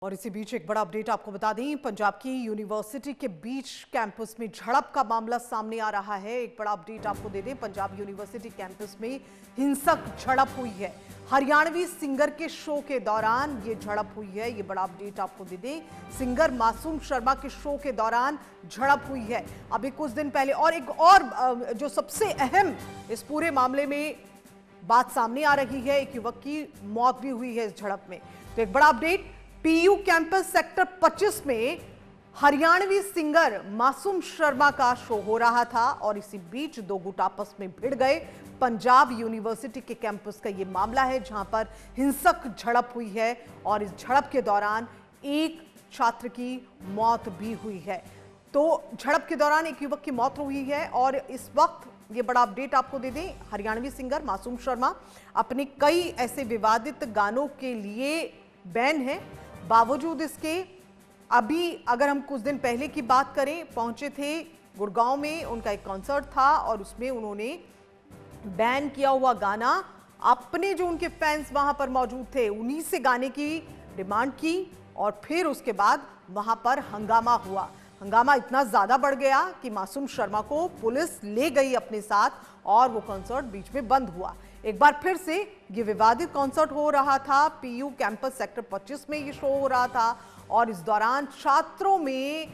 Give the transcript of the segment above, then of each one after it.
और इसी बीच एक बड़ा अपडेट आपको बता दें, पंजाब की यूनिवर्सिटी के बीच कैंपस में झड़प का मामला सामने आ रहा है। एक बड़ा अपडेट आपको दे दें, पंजाब यूनिवर्सिटी कैंपस में हिंसक झड़प हुई है। हरियाणवी सिंगर के शो के दौरान ये झड़प हुई है। ये बड़ा अपडेट आपको दे दें, सिंगर मासूम शर्मा के शो के दौरान झड़प हुई है अभी कुछ दिन पहले। और एक और जो सबसे अहम इस पूरे मामले में बात सामने आ रही है, एक युवक की मौत भी हुई है इस झड़प में। तो एक बड़ा अपडेट, पीयू कैंपस सेक्टर 25 में हरियाणवी सिंगर मासूम शर्मा का शो हो रहा था और इसी बीच दो गुट आपस में भिड़ गए। पंजाब यूनिवर्सिटी के कैंपस का यह मामला है जहां पर हिंसक झड़प हुई है और इस झड़प के दौरान एक छात्र की मौत भी हुई है। तो झड़प के दौरान एक युवक की मौत हुई है और इस वक्त ये बड़ा अपडेट आपको दे दें, हरियाणवी सिंगर मासूम शर्मा अपने कई ऐसे विवादित गानों के लिए बैन है। बावजूद इसके अभी अगर हम कुछ दिन पहले की बात करें, पहुंचे थे गुड़गांव में, उनका एक कॉन्सर्ट था और उसमें उन्होंने बैन किया हुआ गाना अपने जो उनके फैंस वहां पर मौजूद थे उन्हीं से गाने की डिमांड की और फिर उसके बाद वहां पर हंगामा हुआ। हंगामा इतना ज्यादा बढ़ गया कि मासूम शर्मा को पुलिस ले गई अपने साथ और वो कॉन्सर्ट बीच में बंद हुआ। एक बार फिर से ये विवादित कॉन्सर्ट हो रहा था, पीयू कैंपस सेक्टर 25 में ये शो हो रहा था और इस दौरान छात्रों में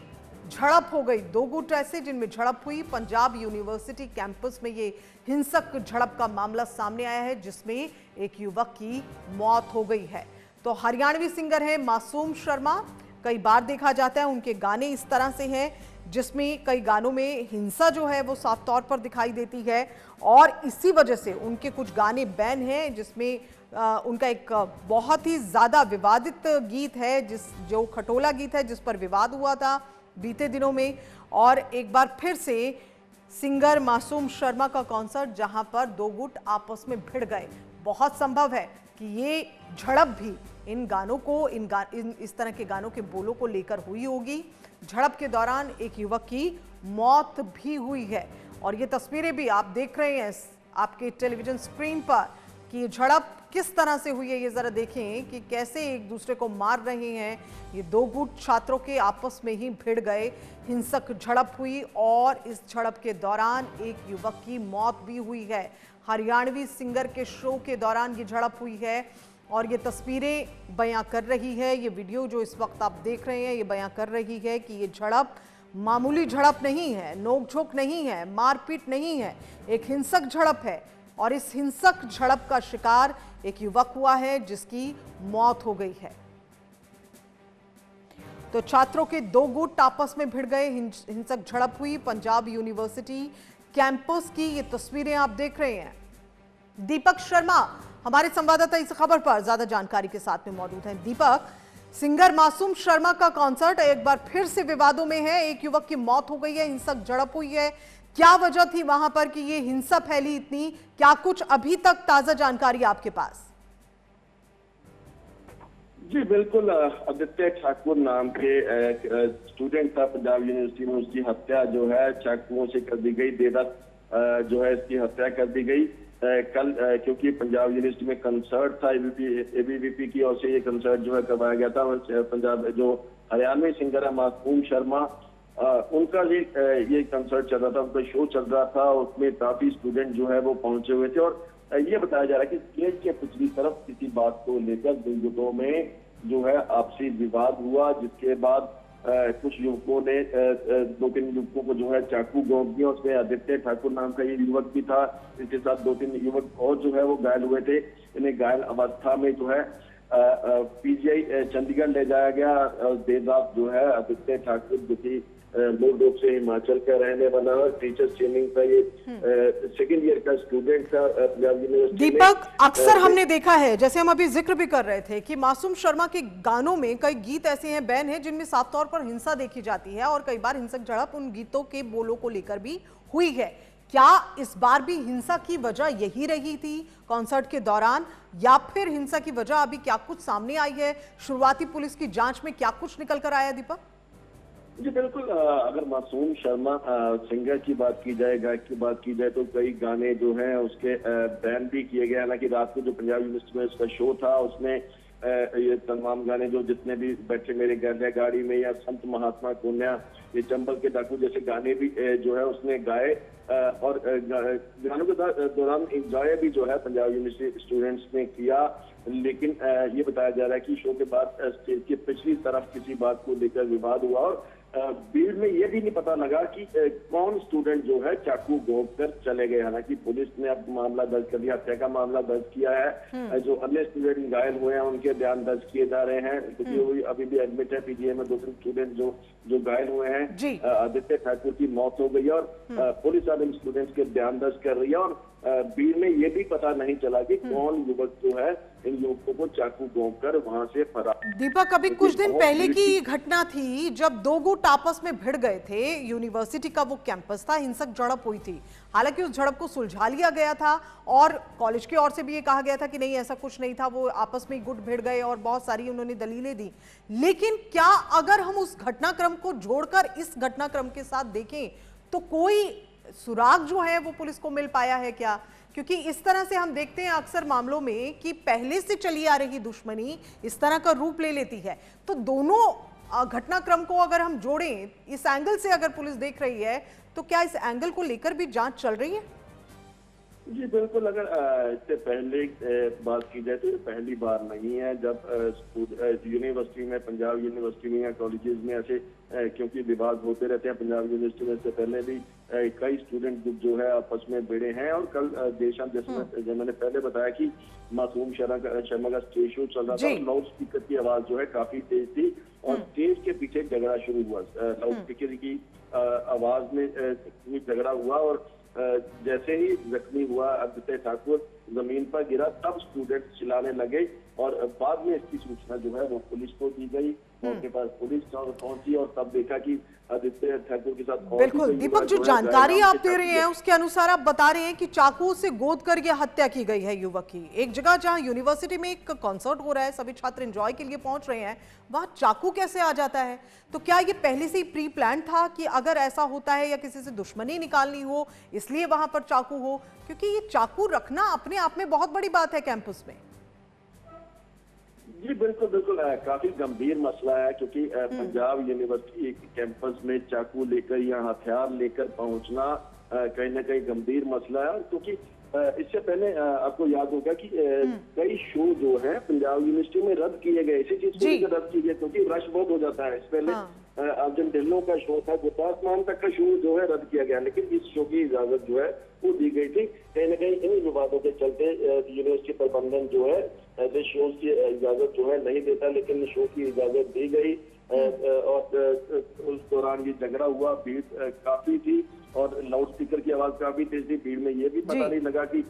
झड़प हो गई। दो गुट ऐसे जिनमें झड़प हुई। पंजाब यूनिवर्सिटी कैंपस में ये हिंसक झड़प का मामला सामने आया है जिसमें एक युवक की मौत हो गई है। तो हरियाणवी सिंगर है मासूम शर्मा, कई बार देखा जाता है उनके गाने इस तरह से हैं जिसमें कई गानों में हिंसा जो है वो साफ तौर पर दिखाई देती है और इसी वजह से उनके कुछ गाने बैन हैं जिसमें उनका एक बहुत ही ज्यादा विवादित गीत है जो खटोला गीत है जिस पर विवाद हुआ था बीते दिनों में। और एक बार फिर से सिंगर मासूम शर्मा का कॉन्सर्ट जहां पर दो गुट आपस में भिड़ गए। बहुत संभव है कि ये झड़प भी इन गानों को इस तरह के गानों के बोलों को लेकर हुई होगी। झड़प के दौरान एक युवक की मौत भी हुई है और ये तस्वीरें भी आप देख रहे हैं आपके टेलीविजन स्क्रीन पर कि ये झड़प किस तरह से हुई है। ये जरा देखें कि कैसे एक दूसरे को मार रहे हैं। ये दो गुट छात्रों के आपस में ही भिड़ गए, हिंसक झड़प हुई और इस झड़प के दौरान एक युवक की मौत भी हुई है। हरियाणवी सिंगर के शो के दौरान ये झड़प हुई है और ये तस्वीरें बयां कर रही है, ये वीडियो जो इस वक्त आप देख रहे हैं ये बयां कर रही है कि ये झड़प मामूली झड़प नहीं है, नोकझोंक नहीं है, मारपीट नहीं है, एक हिंसक झड़प है और इस हिंसक झड़प का शिकार एक युवक हुआ है जिसकी मौत हो गई है। तो छात्रों के दो गुट आपस में भिड़ गए, हिंसक झड़प हुई पंजाब यूनिवर्सिटी कैंपस की। ये तस्वीरें आप देख रहे हैं। दीपक शर्मा हमारे संवाददाता इस खबर पर ज्यादा जानकारी के साथ में मौजूद हैं। दीपक, सिंगर मासूम शर्मा का कॉन्सर्ट एक बार फिर से विवादों में है, एक युवक की मौत हो गई है, हिंसक झड़प हुई है। क्या वजह थी वहां पर कि ये हिंसा फैली इतनी? क्या कुछ अभी तक ताजा जानकारी आपके पास? जी बिल्कुल, आदित्य ठाकुर नाम के स्टूडेंट था पंजाब यूनिवर्सिटी में, उसकी हत्या जो है चाकुओं से कर दी गई। देर रात जो है इसकी हत्या कर दी गई। कल क्योंकि पंजाब यूनिवर्सिटी में कंसर्ट था, एबीवीपी की ओर से ये कंसर्ट जो है करवाया गया था। पंजाब जो हरियाणवी सिंगर है मासूम शर्मा, उनका ये कंसर्ट चल रहा था, उनका शो चल रहा था, उसमें काफी स्टूडेंट जो है वो पहुंचे हुए थे और ये बताया जा रहा है कि स्टेज के पिछली तरफ किसी बात को लेकर दो गुटों में जो है आपसी विवाद हुआ, जिसके बाद कुछ युवकों ने दो तीन युवकों को जो है चाकू घोंप दिया। उसमें आदित्य ठाकुर नाम का ये युवक भी था, इसके साथ दो तीन युवक और जो है वो घायल हुए थे। इन्हें घायल अवस्था में जो है पीजीआई चंडीगढ़ ले जाया गया। देर रात जो है आदित्य ठाकुर जो की मूल रूप से हिमाचल का रहने वाला है, टीचर ट्रेनिंग का ये सेकेंड ईयर का स्टूडेंट था पंजाब यूनिवर्सिटी। दीपक, अक्सर हमने देखा है, जैसे हम अभी जिक्र भी कर रहे थे, कि मासूम शर्मा के गानों में कई गीत ऐसे हैं, बैन हैं, जिनमें साफ तौर पर हिंसा देखी जाती है और कई बार हिंसक झड़प उन गीतों के बोलों को लेकर भी हुई है। क्या इस बार भी हिंसा की वजह यही रही थी कॉन्सर्ट के दौरान, या फिर हिंसा की वजह अभी क्या कुछ सामने आई है? शुरुआती पुलिस की जांच में क्या कुछ निकल कर आया दीपक? जी बिल्कुल, अगर मासूम शर्मा सिंगर की बात की जाए, गायक की बात की जाए, तो कई गाने जो हैं उसके बैन भी किए गए। हालांकि रात को जो पंजाब यूनिवर्सिटी में उसका शो था उसमें ये तमाम गाने जो जितने भी बैठे मेरे गले गाड़ी में या संत महात्मा कन्या, ये चंबल के डाकू जैसे गाने भी जो है उसने गाए और गानों के दौरान एंजॉय भी जो है पंजाब यूनिवर्सिटी स्टूडेंट्स ने किया। लेकिन ये बताया जा रहा है कि शो के बाद स्टेज की पिछली तरफ किसी बात को लेकर विवाद हुआ और भीड़ में ये भी नहीं पता लगा कि कौन स्टूडेंट जो है चाकू घोंप कर चले गए। हालांकि पुलिस ने अब मामला दर्ज कर दिया, हत्या का मामला दर्ज किया है। जो अन्य स्टूडेंट घायल हुए हैं उनके बयान दर्ज किए जा रहे हैं, क्योंकि अभी भी एडमिट है पीजीआई में। 2 स्टूडेंट जो घायल हुए हैं, आदित्य ठाकुर की मौत हो गई और पुलिस अब इन स्टूडेंट्स के बयान दर्ज कर रही है और भीड़ में ये भी पता नहीं चला कि कौन युवक जो है इन युवकों को चाकू घोंप कर वहां से फरार। दीपक, अभी कुछ दिन पहले की घटना थी जब 2 गुट आपस में भिड़ गए थे। यूनिवर्सिटी का वो कैंपस था, हिंसक झड़प हुई थी। हालांकि उस झड़प को सुलझा लिया गया था और कॉलेज की ओर से भी ये कहा गया था कि नहीं, ऐसा कुछ नहीं था, वो आपस में गुट भिड़ गए और बहुत सारी उन्होंने दलीलें दी। लेकिन क्या अगर हम उस घटनाक्रम को जोड़कर इस घटनाक्रम के साथ देखें तो कोई सुराग जो है वो पुलिस को मिल पाया है क्या? क्योंकि इस तरह से हम देखते हैं अक्सर मामलों में कि पहले से चली आ रही दुश्मनी इस तरह का रूप ले लेती है। तो दोनों घटनाक्रम को अगर हम जोड़ें, इस एंगल से अगर पुलिस देख रही है तो क्या इस एंगल को लेकर भी जांच चल रही है? जी बिल्कुल, अगर इससे पहले बात की जाए तो ये पहली बार नहीं है जब यूनिवर्सिटी में, पंजाब यूनिवर्सिटी में या कॉलेजेस में ऐसे क्योंकि विवाद होते रहते हैं। पंजाब यूनिवर्सिटी में इससे पहले भी कई स्टूडेंट ग्रुप जो है आपस में भिड़े हैं और कल देर शाम जैसे मैंने पहले बताया कि मासूम शर्मा का स्टेज शो चल रहा था, लाउड स्पीकर की आवाज जो है काफी तेज थी और स्टेज के पीछे झगड़ा शुरू हुआ। लाउड स्पीकर की आवाज में झगड़ा हुआ और जैसे ही जख्मी हुआ आदित्य ठाकुर जमीन पर गिरा, तब स्टूडेंट चिल्लाने लगे और बाद में इसकी सूचना जो है वो पुलिस को दी गई। उनके पास पुलिस पहुंची और तब देखा कि आदित्य ठाकुर के साथ। बिल्कुल दीपक, जो जानकारी आप दे रहे हैं उसके अनुसार आप बता रहे हैं कि चाकू से गोद कर यह हत्या की गई है युवक की। एक जगह जहां यूनिवर्सिटी में एक कॉन्सर्ट हो रहा है, सभी छात्र एंजॉय के लिए पहुंच रहे हैं, वहां चाकू कैसे आ जाता है? तो क्या ये पहले से ही प्री प्लान था कि अगर ऐसा होता है या किसी से दुश्मनी निकालनी हो इसलिए वहां पर चाकू हो? क्योंकि ये चाकू रखना अपने आप में बहुत बड़ी बात है कैंपस में। जी बिल्कुल बिल्कुल, काफी गंभीर मसला है क्योंकि पंजाब यूनिवर्सिटी कैंपस में चाकू लेकर या हथियार लेकर पहुंचना कहीं ना कहीं गंभीर मसला है। क्योंकि इससे पहले आपको याद होगा कि कई शो जो है पंजाब यूनिवर्सिटी में रद्द किए गए, इसी चीज को लेकर रद्द किए गए क्योंकि रश बहुत हो जाता है। इस पहले अर्जुन ढिल्लों का शो था, गुरदासमान तक का शो जो है रद्द किया गया, लेकिन इस शो की इजाजत जो है वो दी गई थी। कहीं ना कहीं इन विवादों के चलते यूनिवर्सिटी प्रबंधन जो है ऐसे शो की इजाजत जो है नहीं देता, लेकिन शो की इजाजत दी गई और उस दौरान ये झगड़ा हुआ। भीड़ काफी थी और लाउड स्पीकर की आवाज काफी तेज थी। भीड़ में ये भी पता नहीं लगा कि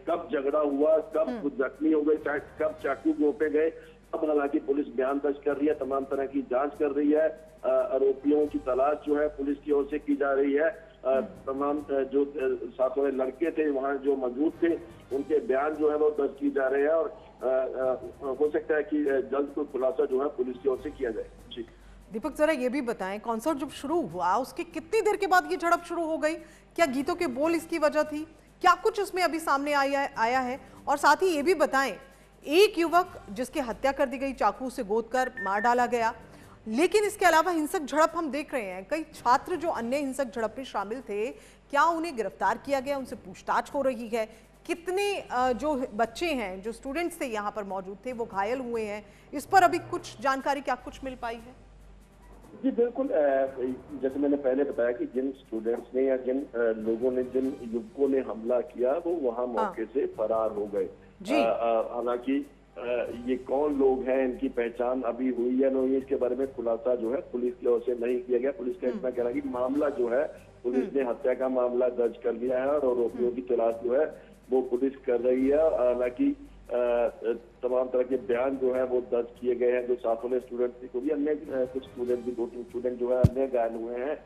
कब झगड़ा हुआ, कब जख्मी हो गए, कब चाकू घोंपे गए। अब हालांकि पुलिस बयान दर्ज कर रही है, तमाम तरह की जांच कर रही है, आरोपियों की तलाश जो है पुलिस की ओर से की जा रही है। तमाम जो साथ वाले लड़के थे वहाँ जो मौजूद थे उनके बयान जो है वो दर्ज की जा रहे हैं और हो सकता है कि जल्द कोई खुलासा जो है पुलिस की ओर से किया जाए। जी दीपक, जरा ये भी बताएं, कॉन्सर्ट जब शुरू हुआ उसके कितनी देर के बाद ये झड़प शुरू हो गई? क्या गीतों के बोल इसकी वजह थी? क्या कुछ इसमें अभी सामने आया है? और साथ ही ये भी बताएं, एक युवक जिसकी हत्या कर दी गई, चाकू से गोद कर मार डाला गया, लेकिन इसके अलावा हिंसक झड़प हम देख रहे हैं। कई छात्र जो अन्य हिंसक झड़प में शामिल थे, क्या उन्हें गिरफ्तार किया गया? उनसे पूछताछ हो रही है? कितने जो बच्चे हैं, जो स्टूडेंट्स थे यहाँ पर मौजूद थे, वो घायल हुए हैं? इस पर अभी कुछ जानकारी क्या कुछ मिल पाई है? जी बिल्कुल, जैसे मैंने पहले बताया कि जिन स्टूडेंट्स ने या जिन लोगों ने, जिन युवकों ने हमला किया वो वहाँ मौके से फरार हो गए। हालांकि ये कौन लोग हैं, इनकी पहचान अभी हुई या नहीं, इसके बारे में खुलासा जो है पुलिस की ओर से नहीं किया गया। पुलिस का इतना कहना है कि मामला जो है पुलिस ने हत्या का मामला दर्ज कर लिया है और आरोपियों की तलाश जो है वो पुलिस कर रही है। हालांकि तमाम तरह के बयान जो है वो दर्ज किए गए हैं। जो साथ वाले स्टूडेंट थे, क्योंकि अन्य कुछ स्टूडेंट भी, 2-3 स्टूडेंट जो है अन्य घायल हुए हैं,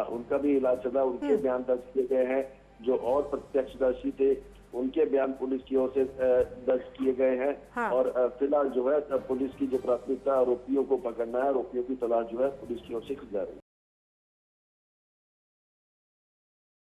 उनका भी इलाज चल रहा है, उनके बयान दर्ज किए गए हैं। जो और प्रत्यक्षदर्शी थे उनके बयान पुलिस की ओर से दर्ज किए गए हैं। और फिलहाल जो है पुलिस की जो प्राथमिकता आरोपियों को पकड़ना है, आरोपियों की तलाश जो है पुलिस की ओर से की जा रही है।